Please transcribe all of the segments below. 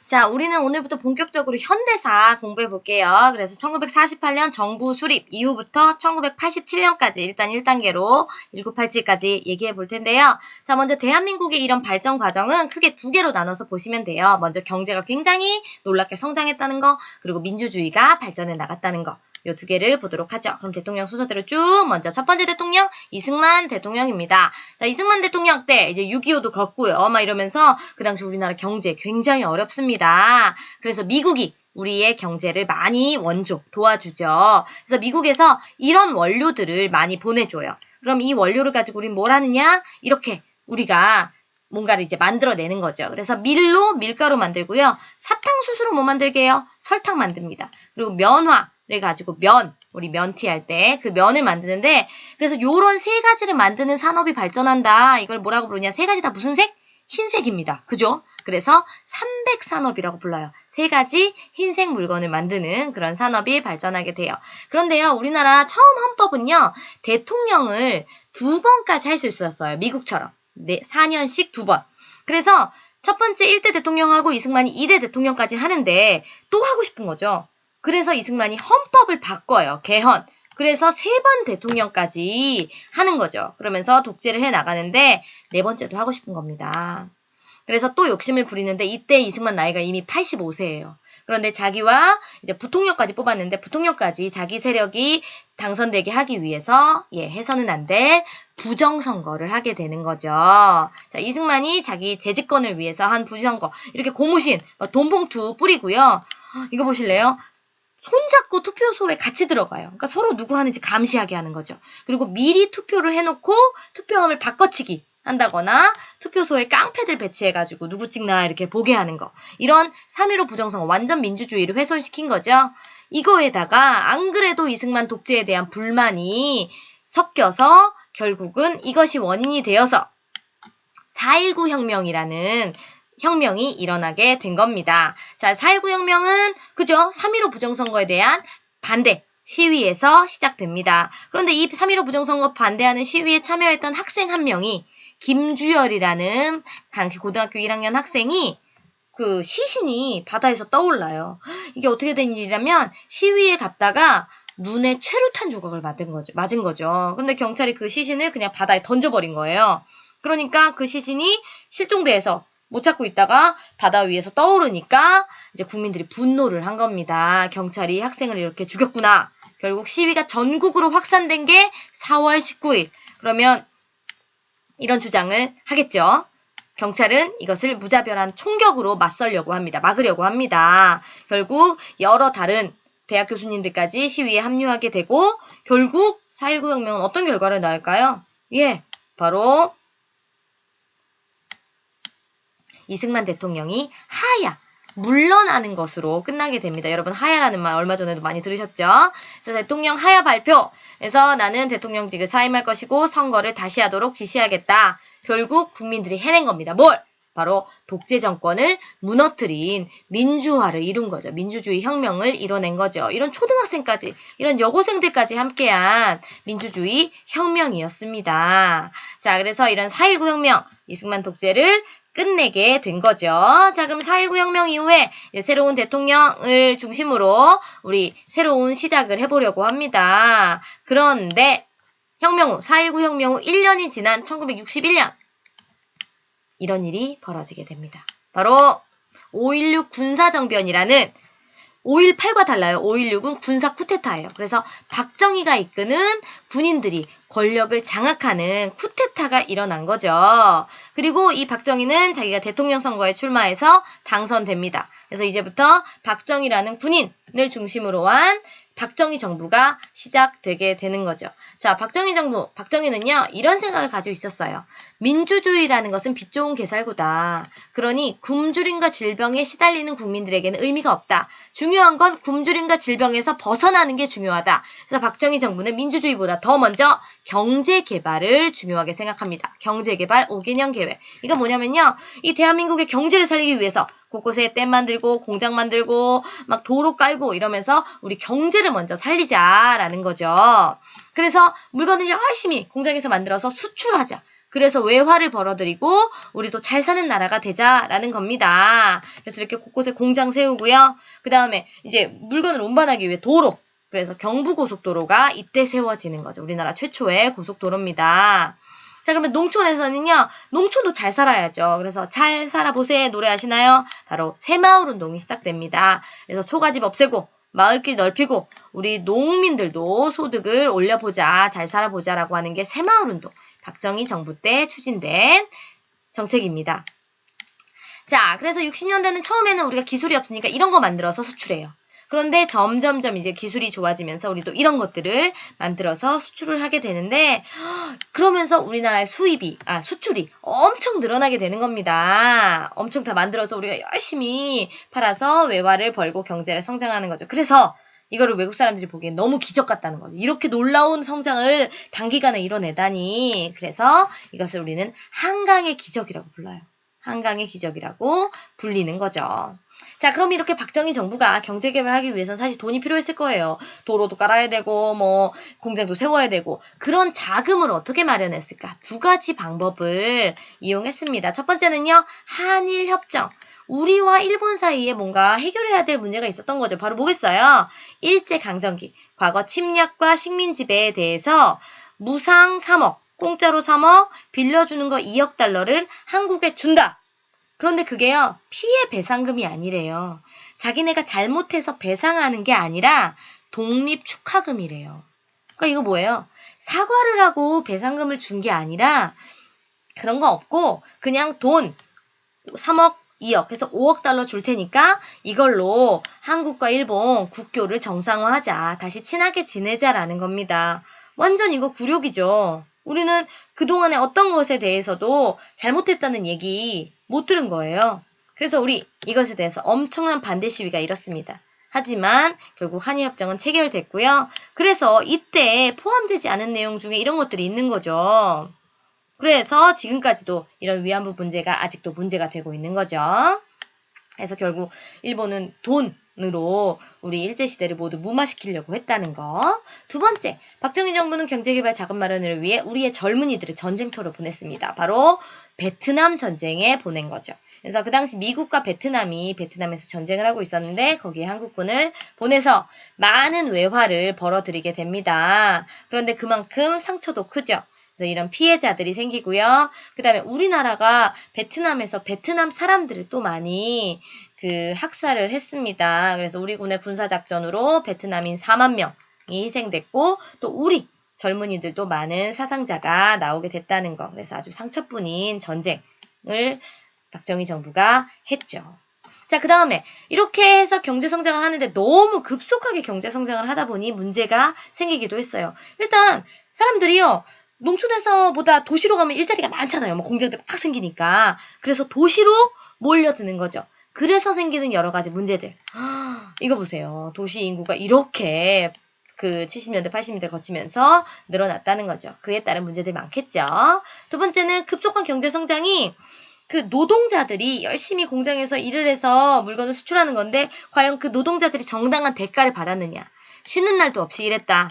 자, 우리는 오늘부터 본격적으로 현대사 공부해 볼게요. 그래서 1948년 정부 수립 이후부터 1987년까지 일단 1단계로 1987까지 얘기해 볼 텐데요. 자, 먼저 대한민국의 이런 발전 과정은 크게 두 개로 나눠서 보시면 돼요. 먼저 경제가 굉장히 놀랍게 성장했다는 거, 그리고 민주주의가 발전해 나갔다는 거. 요 두 개를 보도록 하죠. 그럼 대통령 순서대로 쭉 먼저 첫 번째 대통령 이승만 대통령입니다. 자, 이승만 대통령 때 이제 6.25도 걷고요. 막 이러면서 그 당시 우리나라 경제 굉장히 어렵습니다. 그래서 미국이 우리의 경제를 많이 원조 도와주죠. 그래서 미국에서 이런 원료들을 많이 보내줘요. 그럼 이 원료를 가지고 우린 뭘 하느냐? 이렇게 우리가 뭔가를 이제 만들어내는 거죠. 그래서 밀로 밀가루 만들고요. 사탕수수로 뭐 만들게요? 설탕 만듭니다. 그리고 면화를 가지고 우리 면티 할 때 그 면을 만드는데 그래서 요런 세 가지를 만드는 산업이 발전한다. 이걸 뭐라고 부르냐? 세 가지 다 무슨 색? 흰색입니다. 그죠? 그래서 삼백산업이라고 불러요. 세 가지 흰색 물건을 만드는 그런 산업이 발전하게 돼요. 그런데요, 우리나라 처음 헌법은요, 대통령을 2번까지 할 수 있었어요. 미국처럼. 네, 4년씩 2번. 그래서 첫 번째 1대 대통령하고 이승만이 2대 대통령까지 하는데 또 하고 싶은 거죠. 그래서 이승만이 헌법을 바꿔요. 개헌. 그래서 3번 대통령까지 하는 거죠. 그러면서 독재를 해 나가는데 4번째도 하고 싶은 겁니다. 그래서 또 욕심을 부리는데 이때 이승만 나이가 이미 85세예요. 그런데 자기와 이제 부통령까지 뽑았는데 부통령까지 자기 세력이 당선되게 하기 위해서 해서는 안 될 부정선거를 하게 되는 거죠. 자, 이승만이 자기 재집권을 위해서 한 부정선거 이렇게 고무신, 돈봉투 뿌리고요. 이거 보실래요? 손잡고 투표소에 같이 들어가요. 그러니까 서로 누구 하는지 감시하게 하는 거죠. 그리고 미리 투표를 해놓고 투표함을 바꿔치기 한다거나 투표소에 깡패들 배치해가지고 누구 찍나 이렇게 보게 하는 거. 이런 3.15 부정선거 완전 민주주의를 훼손시킨 거죠. 이거에다가 안 그래도 이승만 독재에 대한 불만이 섞여서 결국은 이것이 원인이 되어서 4.19 혁명이라는 혁명이 일어나게 된 겁니다. 자, 4.19 혁명은 그죠? 3.15 부정선거에 대한 반대 시위에서 시작됩니다. 그런데 이 3.15 부정선거 반대하는 시위에 참여했던 학생 한 명이 김주열이라는 당시 고등학교 1학년 학생이 그 시신이 바다에서 떠올라요. 이게 어떻게 된 일이냐면 시위에 갔다가 눈에 최루탄 조각을 맞은 거죠. 그런데 경찰이 그 시신을 그냥 바다에 던져버린 거예요. 그러니까 그 시신이 실종돼서 못 찾고 있다가 바다 위에서 떠오르니까 이제 국민들이 분노를 한 겁니다. 경찰이 학생을 이렇게 죽였구나. 결국 시위가 전국으로 확산된 게 4월 19일. 그러면 이런 주장을 하겠죠. 경찰은 이것을 무자별한 총격으로 맞서려고 합니다. 막으려고 합니다. 결국 여러 다른 대학 교수님들까지 시위에 합류하게 되고 결국 4.19 혁명은 어떤 결과를 낳을까요? 바로 이승만 대통령이 하야 물러나는 것으로 끝나게 됩니다. 여러분 하야라는 말 얼마 전에도 많이 들으셨죠? 그래서 대통령 하야 발표에서 나는 대통령직을 사임할 것이고 선거를 다시 하도록 지시하겠다. 결국 국민들이 해낸 겁니다. 뭘? 바로 독재 정권을 무너뜨린 민주화를 이룬 거죠. 민주주의 혁명을 이뤄낸 거죠. 이런 초등학생까지, 이런 여고생들까지 함께한 민주주의 혁명이었습니다. 자, 그래서 이런 4.19 혁명, 이승만 독재를 끝내게 된 거죠. 자, 그럼 4.19 혁명 이후에 새로운 대통령을 중심으로 우리 새로운 시작을 해보려고 합니다. 그런데 4.19 혁명 후 1년이 지난 1961년 이런 일이 벌어지게 됩니다. 바로 5.16 군사정변이라는 5.18과 달라요. 5.16은 군사 쿠데타예요. 그래서 박정희가 이끄는 군인들이 권력을 장악하는 쿠데타가 일어난 거죠. 그리고 이 박정희는 자기가 대통령 선거에 출마해서 당선됩니다. 그래서 이제부터 박정희라는 군인을 중심으로 한 박정희 정부가 시작되게 되는 거죠. 자, 박정희 정부, 박정희는요, 이런 생각을 가지고 있었어요. 민주주의라는 것은 빛 좋은 개살구다. 그러니 굶주림과 질병에 시달리는 국민들에게는 의미가 없다. 중요한 건 굶주림과 질병에서 벗어나는 게 중요하다. 그래서 박정희 정부는 민주주의보다 더 먼저 경제 개발을 중요하게 생각합니다. 경제 개발 5개년 계획. 이건 뭐냐면요, 이 대한민국의 경제를 살리기 위해서 곳곳에 댐 만들고 공장 만들고 막 도로 깔고 이러면서 우리 경제를 먼저 살리자라는 거죠. 그래서 물건을 열심히 공장에서 만들어서 수출하자. 그래서 외화를 벌어들이고 우리도 잘 사는 나라가 되자라는 겁니다. 그래서 이렇게 곳곳에 공장 세우고요. 그 다음에 이제 물건을 운반하기 위해 도로. 그래서 경부고속도로가 이때 세워지는 거죠. 우리나라 최초의 고속도로입니다. 자, 그러면 농촌에서는요, 농촌도 잘 살아야죠. 그래서 잘 살아보세 노래 아시나요? 바로 새마을운동이 시작됩니다. 그래서 초가집 없애고 마을길 넓히고 우리 농민들도 소득을 올려보자, 잘 살아보자라고 하는 게 새마을운동, 박정희 정부 때 추진된 정책입니다. 자, 그래서 60년대는 처음에는 우리가 기술이 없으니까 이런 거 만들어서 수출해요. 그런데 점점점 이제 기술이 좋아지면서 우리도 이런 것들을 만들어서 수출을 하게 되는데 그러면서 우리나라의 수출이 엄청 늘어나게 되는 겁니다. 엄청 다 만들어서 우리가 열심히 팔아서 외화를 벌고 경제를 성장하는 거죠. 그래서 이거를 외국 사람들이 보기엔 너무 기적 같다는 거죠. 이렇게 놀라운 성장을 단기간에 이뤄내다니. 그래서 이것을 우리는 한강의 기적이라고 불러요. 한강의 기적이라고 불리는 거죠. 자, 그럼 이렇게 박정희 정부가 경제 개발하기 위해서는 사실 돈이 필요했을 거예요. 도로도 깔아야 되고 공장도 세워야 되고 그런 자금을 어떻게 마련했을까? 두 가지 방법을 이용했습니다. 첫 번째는요. 한일 협정. 우리와 일본 사이에 뭔가 해결해야 될 문제가 있었던 거죠. 바로 뭐겠어요? 일제강점기, 과거 침략과 식민지배에 대해서 무상 3억, 공짜로 3억, 빌려주는 거 2억 달러를 한국에 준다. 그런데 그게요, 피해 배상금이 아니래요. 자기네가 잘못해서 배상하는 게 아니라 독립축하금이래요. 그러니까 이거 뭐예요? 사과를 하고 배상금을 준 게 아니라 그런 거 없고 그냥 돈 3억, 2억 해서 5억 달러 줄 테니까 이걸로 한국과 일본 국교를 정상화하자. 다시 친하게 지내자라는 겁니다. 완전 이거 굴욕이죠. 우리는 그동안에 어떤 것에 대해서도 잘못했다는 얘기 못 들은 거예요. 그래서 우리 이것에 대해서 엄청난 반대 시위가 일었습니다. 하지만 결국 한일협정은 체결됐고요. 그래서 이때 포함되지 않은 내용 중에 이런 것들이 있는 거죠. 그래서 지금까지도 이런 위안부 문제가 아직도 문제가 되고 있는 거죠. 그래서 결국 일본은 돈으로 우리 일제시대를 모두 무마시키려고 했다는 거. 두 번째, 박정희 정부는 경제개발 자금 마련을 위해 우리의 젊은이들을 전쟁터로 보냈습니다. 바로 베트남 전쟁에 보낸 거죠. 그래서 그 당시 미국과 베트남이 베트남에서 전쟁을 하고 있었는데 거기에 한국군을 보내서 많은 외화를 벌어들이게 됩니다. 그런데 그만큼 상처도 크죠. 그래서 이런 피해자들이 생기고요. 그 다음에 우리나라가 베트남에서 베트남 사람들을 또 많이 학살을 했습니다. 그래서 우리 군의 군사작전으로 베트남인 4만 명이 희생됐고 또 우리 젊은이들도 많은 사상자가 나오게 됐다는 거. 그래서 아주 상처뿐인 전쟁을 박정희 정부가 했죠. 자, 그 다음에 이렇게 해서 경제성장을 하는데 너무 급속하게 경제성장을 하다 보니 문제가 생기기도 했어요. 일단 사람들이요. 농촌에서보다 도시로 가면 일자리가 많잖아요. 공장들 막 생기니까. 그래서 도시로 몰려드는 거죠. 그래서 생기는 여러 가지 문제들. 이거 보세요. 도시 인구가 이렇게 70년대, 80년대 거치면서 늘어났다는 거죠. 그에 따른 문제들이 많겠죠. 두 번째는 급속한 경제 성장이 노동자들이 열심히 공장에서 일을 해서 물건을 수출하는 건데 과연 그 노동자들이 정당한 대가를 받았느냐. 쉬는 날도 없이 일했다.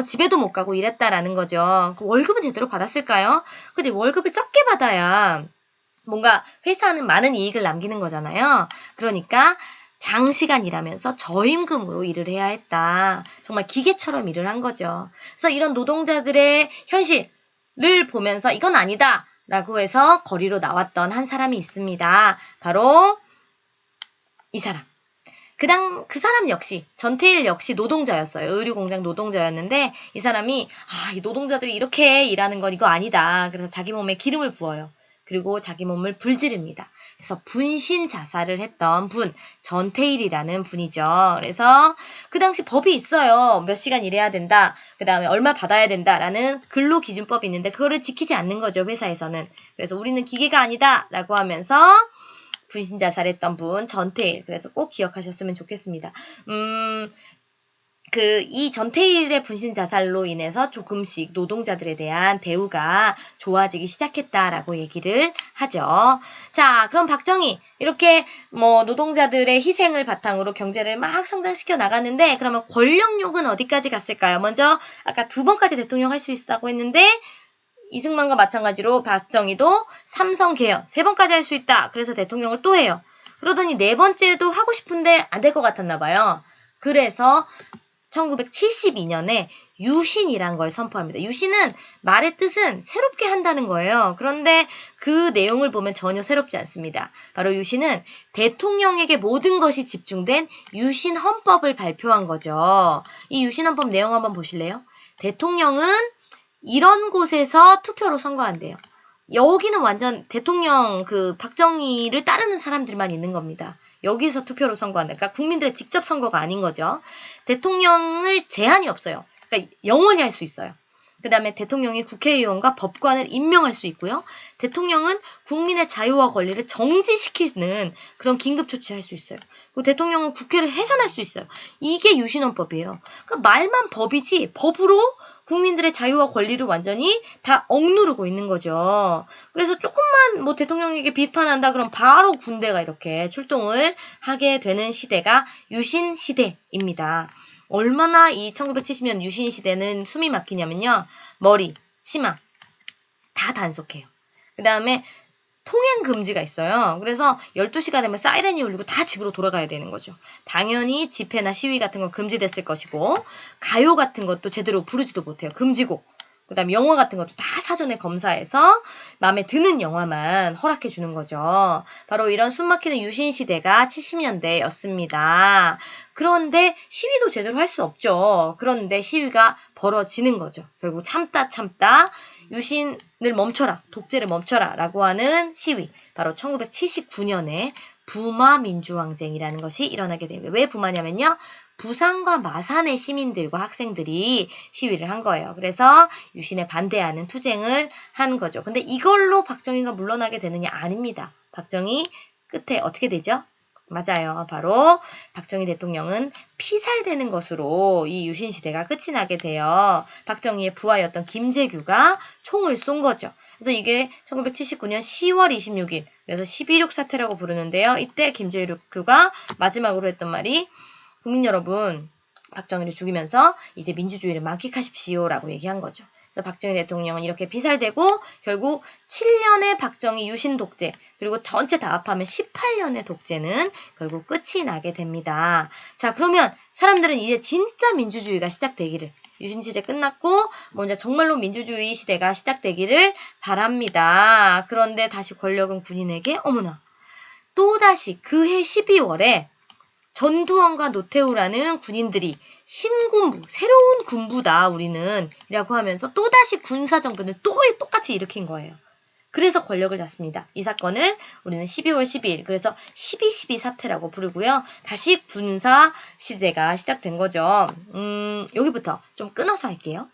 집에도 못 가고 이랬다라는 거죠. 월급은 제대로 받았을까요? 그치, 월급을 적게 받아야 뭔가 회사는 많은 이익을 남기는 거잖아요. 그러니까 장시간 일하면서 저임금으로 일을 해야 했다. 정말 기계처럼 일을 한 거죠. 그래서 이런 노동자들의 현실을 보면서 이건 아니다. 라고 해서 거리로 나왔던 한 사람이 있습니다. 바로 이 사람. 그 사람 역시, 전태일 역시 노동자였어요. 의류공장 노동자였는데, 이 사람이, 이 노동자들이 이렇게 일하는 건 이거 아니다. 그래서 자기 몸에 기름을 부어요. 그리고 자기 몸을 불지릅니다. 그래서 분신 자살을 했던 분, 전태일이라는 분이죠. 그래서 그 당시 법이 있어요. 몇 시간 일해야 된다. 그 다음에 얼마 받아야 된다라는 근로기준법이 있는데, 그거를 지키지 않는 거죠, 회사에서는. 그래서 우리는 기계가 아니다. 라고 하면서, 분신 자살했던 분 전태일. 그래서 꼭 기억하셨으면 좋겠습니다. 이 전태일의 분신 자살로 인해서 조금씩 노동자들에 대한 대우가 좋아지기 시작했다라고 얘기를 하죠. 자, 그럼 박정희 이렇게 노동자들의 희생을 바탕으로 경제를 막 성장시켜 나갔는데 그러면 권력욕은 어디까지 갔을까요? 먼저 아까 2번까지 대통령 할 수 있다고 했는데 이승만과 마찬가지로 박정희도 삼성 개헌 3번까지 할 수 있다. 그래서 대통령을 또 해요. 그러더니 4번째도 하고 싶은데 안 될 것 같았나 봐요. 그래서 1972년에 유신이란 걸 선포합니다. 유신은 말의 뜻은 새롭게 한다는 거예요. 그런데 그 내용을 보면 전혀 새롭지 않습니다. 바로 유신은 대통령에게 모든 것이 집중된 유신 헌법을 발표한 거죠. 이 유신 헌법 내용 한번 보실래요? 대통령은 이런 곳에서 투표로 선거한대요. 여기는 완전 대통령 박정희를 따르는 사람들만 있는 겁니다. 여기서 투표로 선거한다. 그러니까 국민들의 직접 선거가 아닌 거죠. 대통령을 제한이 없어요. 그러니까 영원히 할 수 있어요. 그 다음에 대통령이 국회의원과 법관을 임명할 수 있고요. 대통령은 국민의 자유와 권리를 정지시키는 그런 긴급조치할 수 있어요. 그리고 대통령은 국회를 해산할 수 있어요. 이게 유신헌법이에요. 그러니까 말만 법이지 법으로 국민들의 자유와 권리를 완전히 다 억누르고 있는 거죠. 그래서 조금만 뭐 대통령에게 비판한다 그럼 바로 군대가 이렇게 출동을 하게 되는 시대가 유신 시대입니다. 얼마나 이 1970년 유신 시대는 숨이 막히냐면요. 머리, 치마 다 단속해요. 그 다음에 통행 금지가 있어요. 그래서 12시가 되면 사이렌이 울리고 다 집으로 돌아가야 되는 거죠. 당연히 집회나 시위 같은 건 금지됐을 것이고 가요 같은 것도 제대로 부르지도 못해요. 금지곡. 그 다음에 영화 같은 것도 다 사전에 검사해서 마음에 드는 영화만 허락해 주는 거죠. 바로 이런 숨막히는 유신시대가 70년대였습니다. 그런데 시위도 제대로 할 수 없죠. 그런데 시위가 벌어지는 거죠. 결국 참다 유신을 멈춰라, 독재를 멈춰라 라고 하는 시위. 바로 1979년에 부마 민주항쟁이라는 것이 일어나게 됩니다. 왜 부마냐면요. 부산과 마산의 시민들과 학생들이 시위를 한 거예요. 그래서 유신에 반대하는 투쟁을 한 거죠. 근데 이걸로 박정희가 물러나게 되느냐? 아닙니다. 박정희 끝에 어떻게 되죠? 맞아요. 바로 박정희 대통령은 피살되는 것으로 이 유신시대가 끝이 나게 돼요. 박정희의 부하였던 김재규가 총을 쏜 거죠. 그래서 이게 1979년 10월 26일, 그래서 12.6 사태라고 부르는데요. 이때 김재규가 마지막으로 했던 말이 국민 여러분, 박정희를 죽이면서 이제 민주주의를 만끽하십시오라고 얘기한 거죠. 그래서 박정희 대통령은 이렇게 피살되고 결국 7년의 박정희 유신 독재 그리고 전체 다 합하면 18년의 독재는 결국 끝이 나게 됩니다. 자, 그러면 사람들은 이제 진짜 민주주의가 시작되기를 유신 시대 끝났고 먼저 정말로 민주주의 시대가 시작되기를 바랍니다. 그런데 다시 권력은 군인에게 어머나 또다시 그해 12월에 전두환과 노태우라는 군인들이 신군부, 새로운 군부다 우리는 이라고 하면서 또다시 군사정변을 똑같이 일으킨 거예요. 그래서 권력을 잡습니다. 이 사건을 우리는 12월 12일, 그래서 12.12 사태라고 부르고요. 다시 군사 시대가 시작된 거죠. 여기부터 좀 끊어서 할게요.